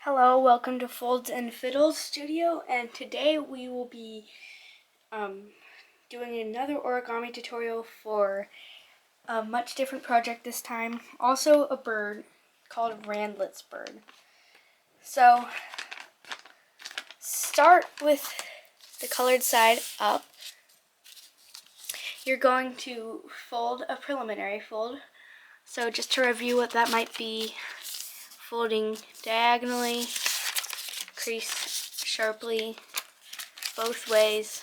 Hello, welcome to Folds and Fiddles Studio, and today we will be doing another origami tutorial for a much different project this time. Also a bird called randlett's bird. So start with the colored side up. You're going to fold a preliminary fold. So just to review what that might be, folding diagonally, crease sharply both ways,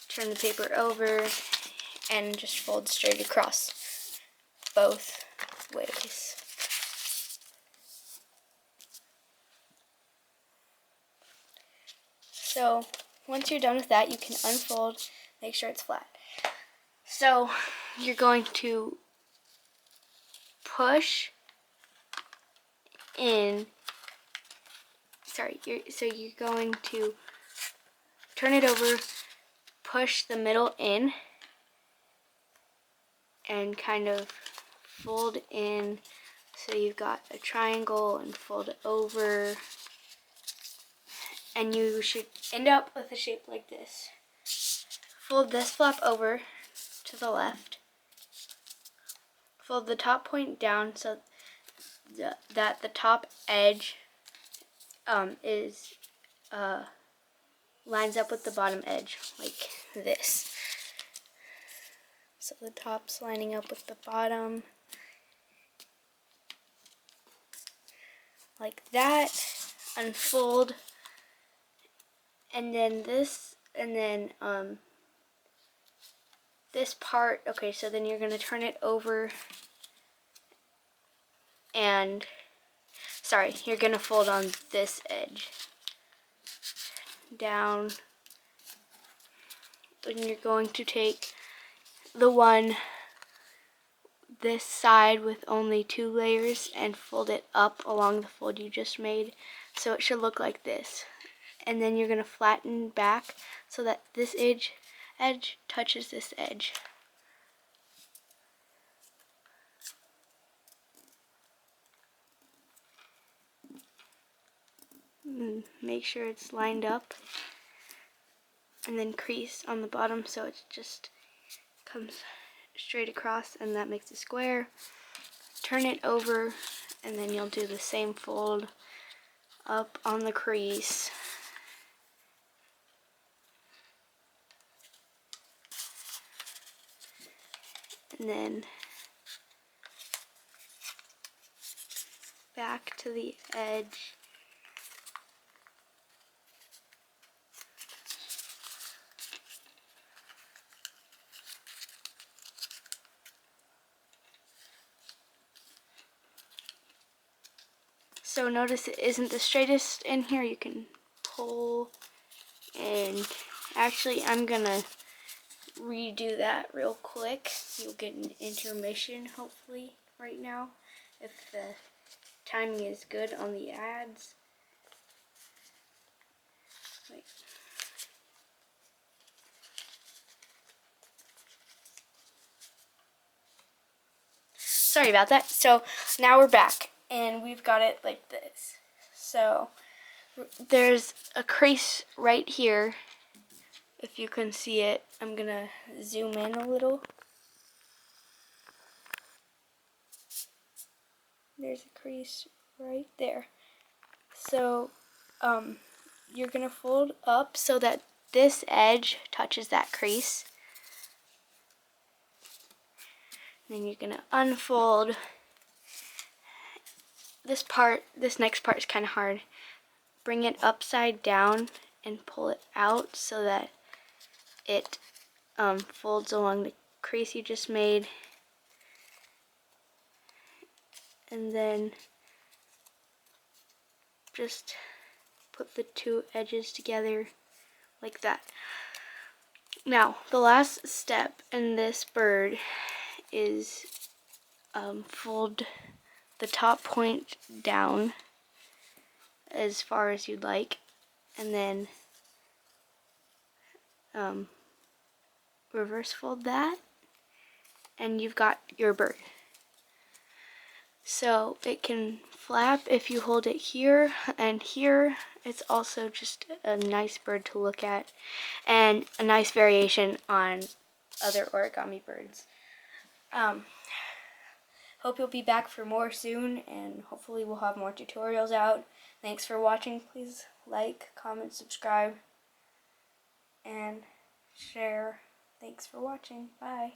turn the paper over, and just fold straight across both ways. So once you're done with that, you can unfold, make sure it's flat. So you're going to push in, you're going to turn it over, push the middle in, and kind of fold in so you've got a triangle, and fold it over, and you should end up with a shape like this. Fold this flap over to the left. Fold the top point down so that the top edge lines up with the bottom edge, like this. So the top's lining up with the bottom, like that. Unfold, and then this part. Okay, so then you're gonna turn it over, and you're gonna fold on this edge down, and you're going to take the one this side with only 2 layers and fold it up along the fold you just made, so it should look like this. And then you're gonna flatten back so that this edge touches this edge. Make sure it's lined up, and then crease on the bottom so it just comes straight across, and that makes a square. Turn it over, and then you'll do the same fold up on the crease. And then back to the edge. So notice it isn't the straightest in here. You can pull, and actually I'm gonna redo that real quick. You'll get an intermission hopefully right now if the timing is good on the ads. Wait. Sorry about that. So now we're back, and we've got it like this. So there's a crease right here, if you can see it. I'm gonna zoom in a little. There's a crease right there. So you're gonna fold up so that this edge touches that crease. Then you're gonna unfold. This next part is kind of hard. Bring it upside down and pull it out so that it folds along the crease you just made. And then just put the 2 edges together like that. Now, the last step in this bird is fold the top point down as far as you'd like, and then reverse fold that, and you've got your bird. So it can flap if you hold it here and here. It's also just a nice bird to look at and a nice variation on other origami birds. Hope you'll be back for more soon, and hopefully we'll have more tutorials out. Thanks for watching. Please like, comment, subscribe, and share. Thanks for watching. Bye.